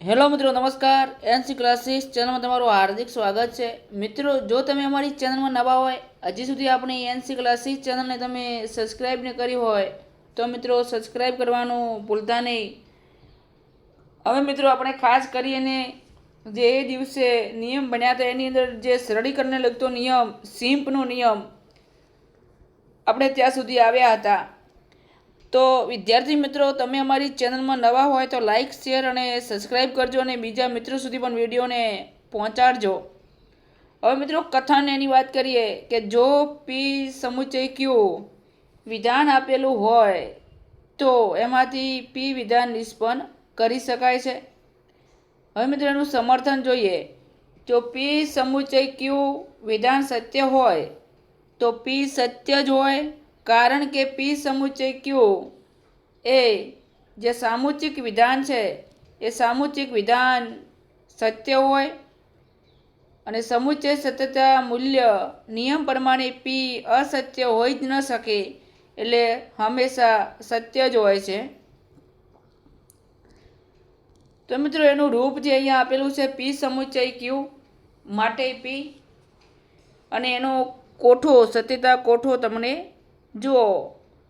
Hello મિત્રો, નમસ્કાર. NC classes ચેનલમાં તમારું હાર્દિક સ્વાગત છે. મિત્રો, જો તમે અમારી ચેનલમાં નવા હોય, હજી સુધી આપણી એનસી ક્લાસીસ ચેનલને તમે સબસ્ક્રાઈબ ન કરી હોય તો મિત્રો સબસ્ક્રાઈબ કરવાનું ભૂલતા નહીં. હવે મિત્રો, આપણે ખાસ કરીને જે એ દિવસે નિયમ બન્યા હતા એની અંદર જે સરળીકરણને લગતો નિયમ, સિમ્પનો નિયમ આપણે ત્યાં સુધી આવ્યા હતા. તો વિદ્યાર્થી મિત્રો, તમે અમારી ચેનલમાં નવા હોય તો લાઇક, શેર અને સબસ્ક્રાઈબ કરજો અને બીજા મિત્રો સુધી પણ વિડીયોને પહોંચાડજો. હવે મિત્રો, કથન એની વાત કરીએ કે જો પી સમુચય ક્યુ વિધાન આપેલું હોય તો એમાંથી પી વિધાન નિષ્પન્ન કરી શકાય છે. હવે મિત્રો, એનું સમર્થન જોઈએ. જો પી સમુચય ક્યુ વિધાન સત્ય હોય તો પી સત્ય જ હોય, કારણ કે પી સમુચય ક્યુ એ જે સામુચિક વિધાન છે એ સામુચિક વિધાન સત્ય હોય અને સમુચય સત્યતા મૂલ્ય નિયમ પ્રમાણે પી અસત્ય હોઈ જ ન શકે, એટલે હંમેશા સત્ય જ હોય છે. તો મિત્રો, એનું રૂપ જે અહીંયા આપેલું છે પી સમુચય ક્યુ માટે પી, અને એનો કોઠો, સત્યતા કોઠો તમને જુઓ.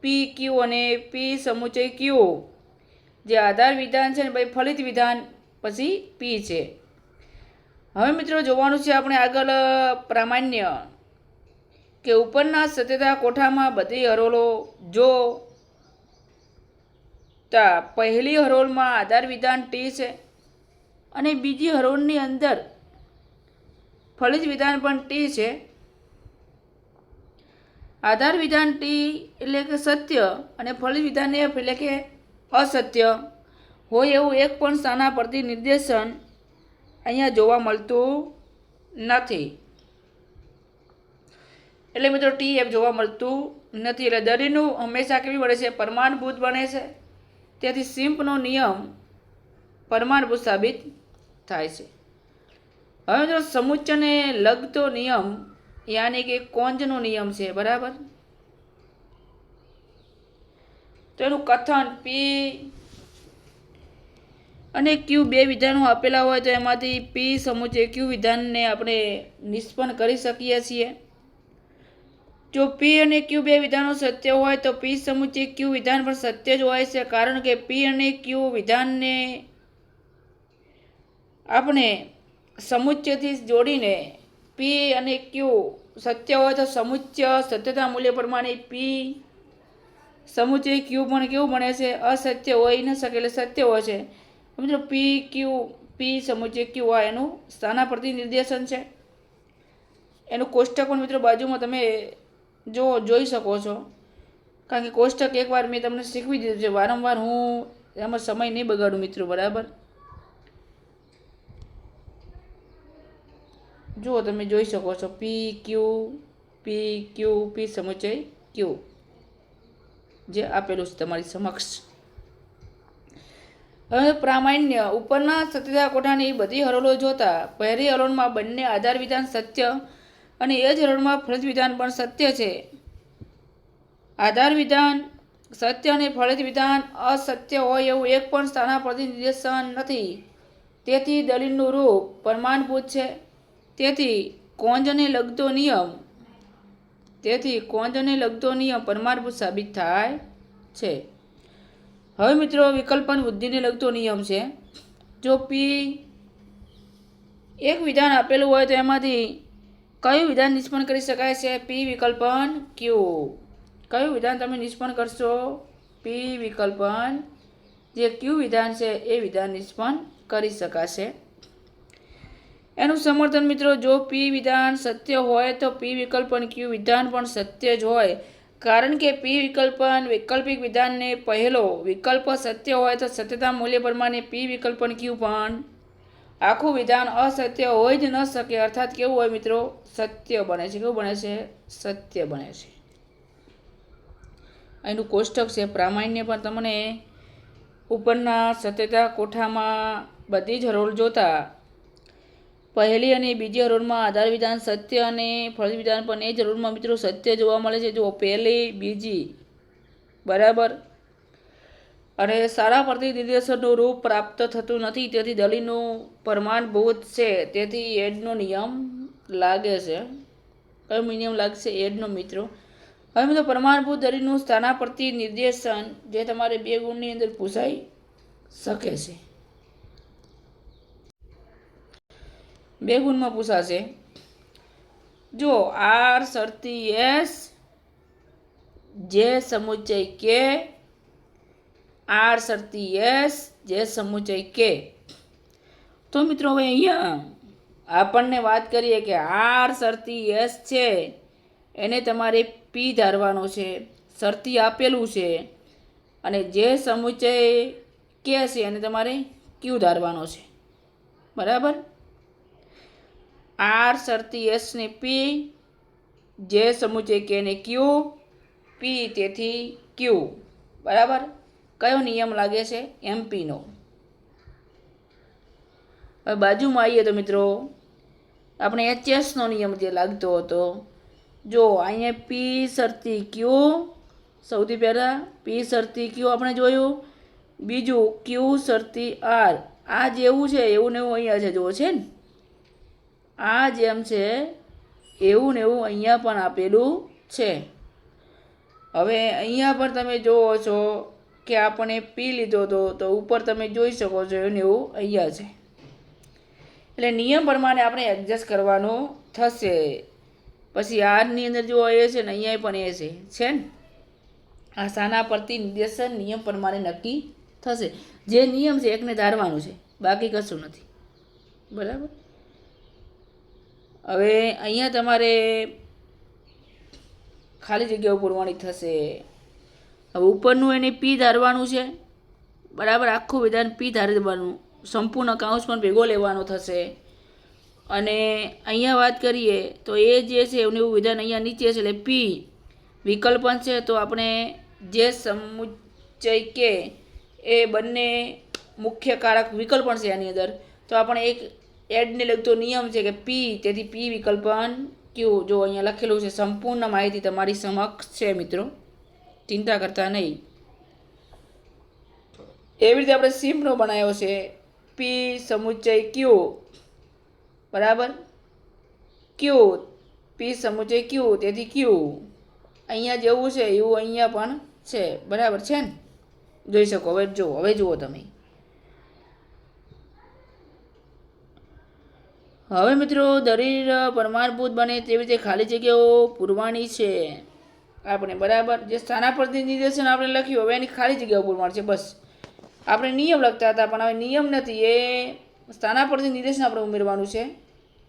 પી ક્યુ અને પી સમુચય ક્યુ જે આધાર વિધાન છે ને ભાઈ, ફલિત વિધાન પછી પી છે. હવે મિત્રો, જોવાનું છે આપણે આગળ પ્રામાણ્ય કે ઉપરના સત્યતા કોઠામાં બધી હરોળો જો તા પહેલી હરોળમાં આધાર વિધાન ટી છે અને બીજી હરોળની અંદર ફલિત વિધાન પણ ટી છે. આધાર વિધાન ટી એટલે કે સત્ય અને ફલિત વિધાન એફ એટલે કે અસત્ય હોય એવું એક પણ સ્થાના પરથી નિર્દેશન અહીંયા જોવા મળતું નથી. એટલે મિત્રો, ટી એફ જોવા મળતું નથી. એટલે દરેકનું હંમેશા કેવી બને છે? પ્રમાણભૂત બને છે. તેથી સિમ્પનો નિયમ પ્રમાણભૂત સાબિત થાય છે. હવે મિત્રો, સમુચ્ચયને લગતો નિયમ યાની કે કોંજનો નિયમ છે, બરાબર. તો એનું કથન પી અને ક્યુ બે વિધાનો આપેલા હોય તો એમાંથી પી સમુચય ક્યુ વિધાનને આપણે નિષ્પન્ન કરી શકીએ છીએ. જો પી અને ક્યુ બે વિધાનો સત્ય હોય તો પી સમુચય ક્યુ વિધાન પણ સત્ય જ હોય છે, કારણ કે પી અને ક્યુ વિધાનને આપણે સમુચ્ચયથી જોડીને પી અને ક્યુ સત્ય હોય તો સમુચ્ચય સત્યતા મૂલ્ય પ્રમાણે પી સમુચય ક્યુ પણ કેવું બને છે? અસત્ય હોઈ ન શકે, એટલે સત્ય હોય છે. મિત્રો, પી ક્યુ પી સમુચય ક્યુ આ એનું સ્થાનાપરથી નિર્દેશન છે. એનું કોષ્ટક પણ મિત્રો બાજુમાં તમે જોઈ શકો છો, કારણ કે કોષ્ટક એકવાર મેં તમને શીખવી દીધું છે. વારંવાર હું એમાં સમય નહીં બગાડું મિત્રો, બરાબર. જુઓ, તમે જોઈ શકો છો પી ક્યુ પી સમુચય ક્યુ જે આપેલું છે તમારી સમક્ષ. હવે પ્રામાણ્ય ઉપરના સત્યતા કોઠાની બધી હરોળો જોતા પહેલી હરોળમાં બંને આધાર વિધાન સત્ય અને એ જ હરોળમાં ફલિત વિધાન પણ સત્ય છે. આધાર વિધાન સત્ય અને ફલિત વિધાન અસત્ય હોય એવું એક પણ સ્થાના પરથી નિર્દેશન નથી. તેથી દલીલનું રૂપ પ્રમાણભૂત છે. તેથી કોંજને લગતો નિયમ પ્રમાણભૂત સાબિત થાય છે. હવે મિત્રો, વિકલ્પન બુદ્ધિને લગતો નિયમ છે. જો પી એક વિધાન આપેલું હોય તો એમાંથી કયું વિધાન નિષ્પન્ન કરી શકાય છે? પી વિકલ્પન ક્યુ. કયું વિધાન તમે નિષ્પન્ન કરશો? પી વિકલ્પન જે ક્યુ વિધાન છે એ વિધાન નિષ્પન્ન કરી શકાશે. એનું સમર્થન મિત્રો, જો પી વિધાન સત્ય હોય તો પી વિકલ્પન ક્યુ વિધાન પણ સત્ય જ હોય, કારણ કે પી વિકલ્પન વૈકલ્પિક વિધાનને પહેલો વિકલ્પ સત્ય હોય તો સત્યતા મૂલ્ય પ્રમાણે પી વિકલ્પન ક્યુ પણ આખું વિધાન અસત્ય હોઈ જ ન શકે, અર્થાત કેવું હોય મિત્રો? સત્ય બને છે. કેવું બને છે? સત્ય બને છે. એનું કોષ્ટક છે. પ્રામાણ્ય પણ તમને ઉપરના સત્યતા કોઠામાં બધી જ હરોળ જોતા પહેલી અને બીજી હરોળમાં આધાર વિધાન સત્ય અને ફલિત વિધાન પણ એ જ હરોળમાં મિત્રો સત્ય જોવા મળે છે. જો પહેલી બીજી, બરાબર. અને સારા પ્રતિનિધિત્વનું રૂપ પ્રાપ્ત થતું નથી, તેથી દલીલનું પ્રમાણભૂત છે, તેથી એડનો નિયમ લાગે છે. કયો નિયમ લાગશે? એડનો મિત્રો. હવે મિત્રો પ્રમાણભૂત દલીલનું સ્થાનાપર્તિ નિર્દેશન જે તમારે 2 ગુણની અંદર પૂછાઈ શકે છે. 2 ગુણમાં પૂછાશે. જો આર શરતી એસ જે સમુચ્ચય કે, આર શરતી એસ જે સમુચ્ચય કે. તો મિત્રો હવે અહીંયા આપણને વાત કરીએ કે આર શરતી એસ છે એને તમારે પી ધારવાનો છે, શરતી આપેલું છે, અને જે સમુચ્ચય કે છે એને તમારે ક્યુ ધારવાનો છે. બરાબર. આર શરતી એસ ને પી, જે સમુચ્ચય કે ને ક્યુ, પી તેથી ક્યુ. બરાબર. કયો નિયમ લાગે છે? એમપીનો. હવે બાજુમાં આવીએ તો મિત્રો આપણે એચએસનો નિયમ જે લાગતો હતો. જો અહીંયા પી શરતી ક્યુ, સૌથી પહેલાં પી શરતી ક્યુ આપણે જોયું, બીજું ક્યુ શરતી આર. આ જેવું છે એવું ને એવું અહીંયા છે, જુઓ છે ને, આ જેમ છે એવું ને એવું અહીંયા પણ આપેલું છે. હવે અહીંયા પણ તમે જુઓ છો કે આપણે પી લીધો હતો, તો ઉપર તમે જોઈ શકો છો એવું ને એવું અહીંયા છે. એટલે નિયમ પ્રમાણે આપણે એડજસ્ટ કરવાનું થશે. પછી આરની અંદર જો એ છે ને અહીંયા પણ એ છે ને, આ સાના પરથી નિર્દેશન નિયમ પ્રમાણે નક્કી થશે. જે નિયમ છે એકને ધારવાનું છે, બાકી કશું નથી. બરાબર. હવે અહીંયા તમારે ખાલી જગ્યાઓ પૂરવાની થશે. હવે ઉપરનું એને પી ધારવાનું છે. બરાબર. આખું વિધાન પી ધારી દેવાનું, સંપૂર્ણ કાઉન્સ પણ ભેગો લેવાનો થશે. અને અહીંયા વાત કરીએ તો એ જે છે એવું એવું વિધાન અહીંયા નીચે છે, એટલે પી વિકલ્પન છે. તો આપણે જે સમુચ્ચય કે એ બંને મુખ્ય કારક વિકલ્પન છે એની અંદર, તો આપણે એક એડને લગતો નિયમ છે કે પી, તેથી પી વિકલ્પન ક્યુ. જો અહીંયા લખેલું છે, સંપૂર્ણ માહિતી તમારી સમક્ષ છે મિત્રો, ચિંતા કરતા નહીં. એવી રીતે આપણે સિમ્પનો બનાવ્યો છે, પી સમુચ્ચય ક્યુ. બરાબર. ક્યુ, પી સમુચ્ચય ક્યુ, તેથી ક્યુ. અહીંયા જેવું છે એવું અહીંયા પણ છે. બરાબર છે ને, જોઈ શકો. હવે જુઓ તમે. હવે મિત્રો દલીલ પ્રમાણભૂત બને તેવી રીતે ખાલી જગ્યાઓ પૂરવાની છે આપણે. બરાબર. જે સ્થાનાપર્તિ નિર્દેશન આપણે લખ્યું, હવે એની ખાલી જગ્યાઓ પૂરવાની છે. બસ. આપણે નિયમ લખતા હતા પણ હવે નિયમ નથી, એ સ્થાનાપર્તિ નિર્દેશન આપણે ઉમેરવાનું છે,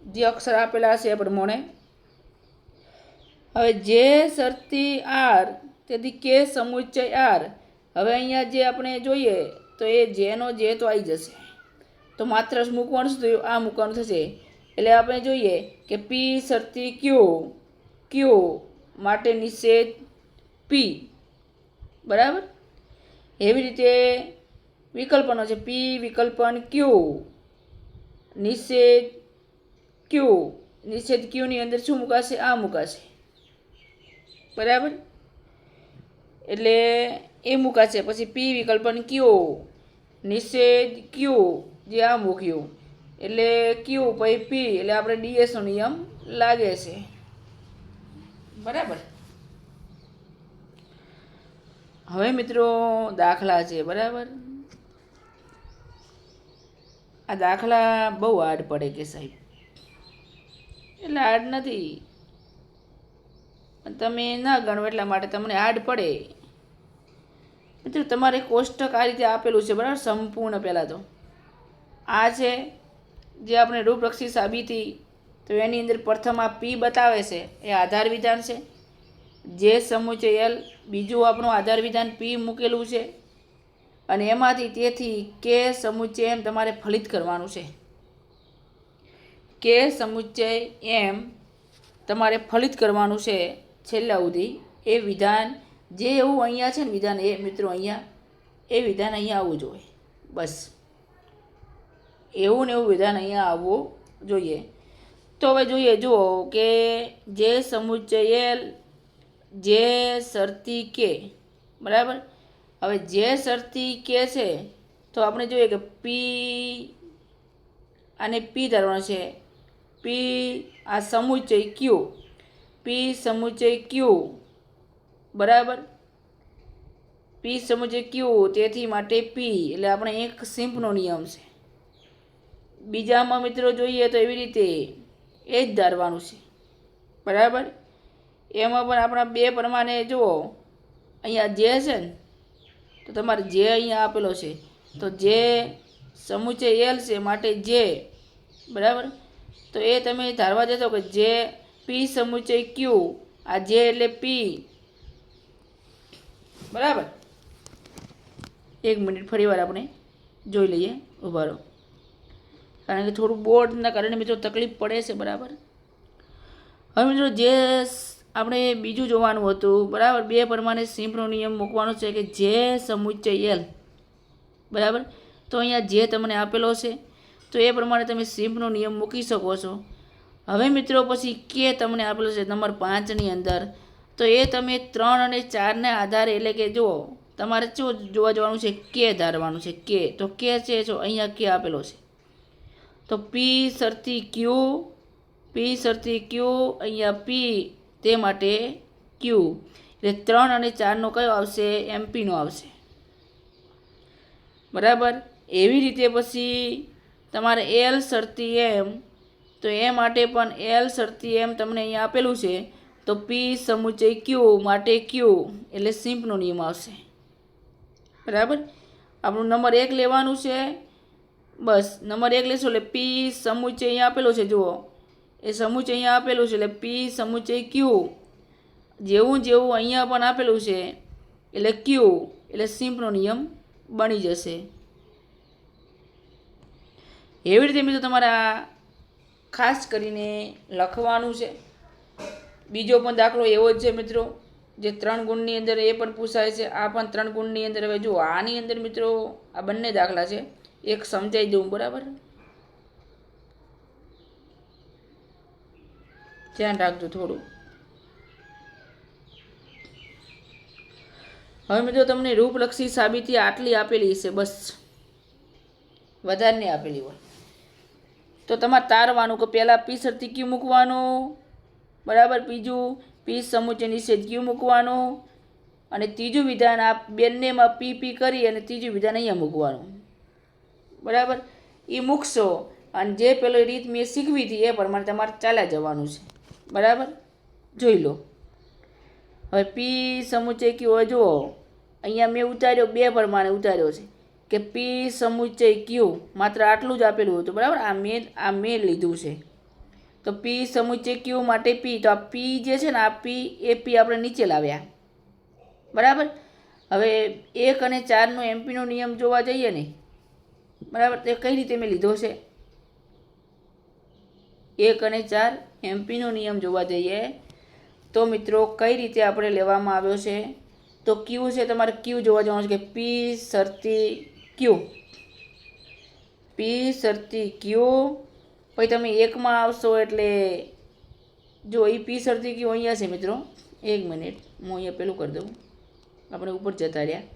જે અક્ષર આપેલા છે એ પ્રમાણે. હવે જે શરતી આર તેથી કે સમુચ્ચય આર. હવે અહીંયા જે આપણે જોઈએ તો એ જેનો જે તો આવી જશે, તો માત્ર મૂકવાનું છે, આ મૂકવાનું થશે. એટલે આપણે જોઈએ કે પી શરતી ક્યુ માટે નિષેધ પી. બરાબર. એવી રીતે વિકલ્પનો છે, પી વિકલ્પન ક્યુ, નિષેધ ક્યુ. નિષેધ ક્યુની અંદર શું મુકાશે? આ મુકાશે. બરાબર. એટલે એ મુકાશે. પછી પી વિકલ્પન ક્યુ, નિષેધ ક્યુ, જે આ મૂક્યું, એટલે ક્યુ પછી પી, એટલે આપણે ડીએસનો નિયમ લાગે છે. બરાબર. હવે મિત્રો દાખલા છે. બરાબર. આ દાખલા બહુ હાર્ડ પડે કે સાહેબ, એટલે હાર્ડ નથી, તમે ના ગણો એટલા માટે તમને હાર્ડ પડે. મિત્રો તમારે કોષ્ટક આ રીતે આપેલું છે. બરાબર. સંપૂર્ણ પહેલાં તો આ છે જે આપણે રૂપરક્ષી સાબિતી, તો એની અંદર પ્રથમ આ પી બતાવે છે એ આધાર વિધાન છે. જે સમુચ્ચય એલ, બીજું આપણું આધાર વિધાન પી મૂકેલું છે, અને એમાંથી તેથી કે સમુચ્ચય એમ તમારે ફલિત કરવાનું છે. કે સમુચ્ચય એમ તમારે ફલિત કરવાનું છે છેલ્લા સુધી. એ વિધાન જે એવું અહીંયા છે ને વિધાન, એ મિત્રો અહીંયા એ વિધાન અહીંયા આવવું જોઈએ. બસ એવું ને એવું વિધાન અહીંયા આવવું જોઈએ. તો હવે જોઈએ, જુઓ કે જે સમુચ્ચય એલ, જે શરતી કે. બરાબર. હવે જે શરતી કે છે તો આપણે જોઈએ કે પી અને પી ધારવાનું છે. પી આ સમુચય ક્યુ, પી સમુચય ક્યુ બરાબર, પી સમુચય ક્યુ, તેથી માટે પી એટલે આપણે એક સિમ્પનો નિયમ છે. બીજામાં મિત્રો જોઈએ તો એવી રીતે એ જ ધારવાનું છે બરાબર. એમાં પણ આપણા બે પ્રમાણે જુઓ, અહીંયા જે છે ને તો તમારે જે અહીંયા આપેલો છે તો જે સમુચય એલ છે માટે જે બરાબર. તો એ તમે ધારવા જશો કે જે પી સમુચય ક્યુ, આ જે એટલે પી બરાબર. એક મિનિટ ફરી વાર આપણે જોઈ લઈએ, ઉભા રહો, કારણ કે થોડું બોર્ડના કારણે મિત્રો તકલીફ પડે છે બરાબર. હવે મિત્રો જે આપણે બીજું જોવાનું હતું બરાબર, બે પ્રમાણે સિમ્પનો નિયમ મૂકવાનો છે કે જે સમુચય એલ બરાબર. તો અહીંયા જે તમને આપેલો છે તો એ પ્રમાણે તમે સિમ્પનો નિયમ મૂકી શકો છો. હવે મિત્રો પછી કે તમને આપેલો છે નંબર 5ની અંદર, તો એ તમે 3 અને 4ને આધારે એટલે કે જુઓ તમારે શું જોવા જવાનું છે, કે ધારવાનું છે કે. તો કે છે જો અહીંયા કે આપેલો છે તો પી શરતી ક્યુ, પી શરતી ક્યુ, અહીંયા પી તે માટે ક્યુ, એટલે 3 અને 4નો કયો આવશે, એમપીનો આવશે બરાબર. એવી રીતે પછી તમારે એલ શરતી એમ, તો એ માટે પણ એલ શરતી એમ તમને અહીંયા આપેલું છે તો પી સમુચય ક્યુ માટે ક્યુ એટલે સિમ્પનો નિયમ આવશે બરાબર. આપણું નંબર 1 લેવાનું છે, બસ નંબર 1 લેશો એટલે પી સમુચય અહીંયા આપેલું છે, જુઓ એ સમુચય અહીંયા આપેલું છે એટલે પી સમુચય ક્યુ, જેવું જેવું અહીંયા પણ આપેલું છે એટલે ક્યુ એટલે સિમ્પનો નિયમ બની જશે. એવી રીતે મિત્રો તમારે આ ખાસ કરીને લખવાનું છે. બીજો પણ દાખલો એવો જ છે મિત્રો, જે 3 ગુણની અંદર એ પણ પૂછાય છે, આ પણ 3 ગુણની અંદર. હવે જો આની અંદર મિત્રો આ બંને દાખલા છે, એક સમજાઈ દઉં બરાબર, ધ્યાન રાખજો થોડું. હવે મિત્રો તમને રૂપલક્ષી સાબિતી આટલી આપેલી છે, બસ વધારે નહીં આપેલી હોય તો તમારે તારવાનું કે પહેલાં પી શરતી ક્યુ મૂકવાનું બરાબર, બીજું પી સમુચય નિષેધ ક્યુ મૂકવાનું, અને ત્રીજું વિધાન આ બંનેમાં પી પી કરી અને ત્રીજું વિધાન અહીંયા મૂકવાનું બરાબર. એ મૂકશો અને જે પેલો રીત મેં શીખવી હતી એ પ્રમાણે તમારે ચાલ્યા જવાનું છે બરાબર. જોઈ લો. હવે પી સમુચય ક્યુ હોય જુઓ અહીંયા મેં ઉતાર્યો બે પ્રમાણે ઉતાર્યો છે કે પી સમુચય ક્યુ માત્ર આટલું જ આપેલું હતું બરાબર. આ મેં લીધું છે તો પી સમુચય ક્યુ માટે પી, તો આ પી જે છે ને આ પી એ પી આપણે નીચે લાવ્યા બરાબર. હવે 1 અને 4નો એમપીનો નિયમ જોવા જઈએ ને બરાબર, તે કઈ રીતે મેં લીધો છે, 1 અને 4 એમપીનો નિયમ જોવા જઈએ તો મિત્રો કઈ રીતે આપણે લેવામાં આવ્યો છે, તો ક્યુ છે તમારે ક્યુ જોવા જવાનું છે કે પી શરતી ક્યુ, પી શરતી ક્યુ. પછી તમે 1માં આવશો એટલે જો એ પી શરતી ક્યુ અહીંયા છે મિત્રો, એક મિનિટ હું અહીંયા પેલું કરી દઉં, આપણે ઉપર જતા રહ્યા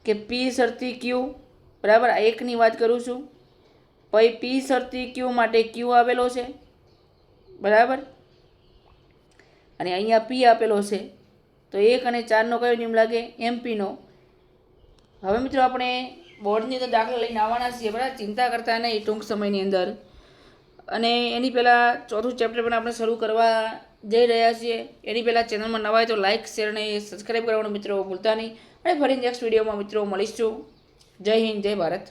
કે પી શરતી ક્યુ બરાબર, આ 1ની વાત કરું છું. પછી પી શરતી ક્યુ માટે ક્યુ આવેલો છે બરાબર, અને અહીંયા પી આપેલો છે તો 1 અને 4નો કયો નિયમ લાગે, એમપીનો. હવે મિત્રો આપણે બોર્ડની અંદર દાખલા લઈને આવવાના છીએ બરાબર, ચિંતા કરતા નહીં ટૂંક સમયની અંદર. અને એની પહેલાં ચોથું ચેપ્ટર પણ આપણે શરૂ કરવા જઈ રહ્યા છીએ. એની પહેલાં ચેનલમાં નવા હોય તો લાઇક શેર અને સબસ્ક્રાઈબ કરવાનું મિત્રો ભૂલતા નહીં. અને ફરી નેક્સ્ટ વિડીયોમાં મિત્રો મળીશું. જય હિન્દ, જય ભારત.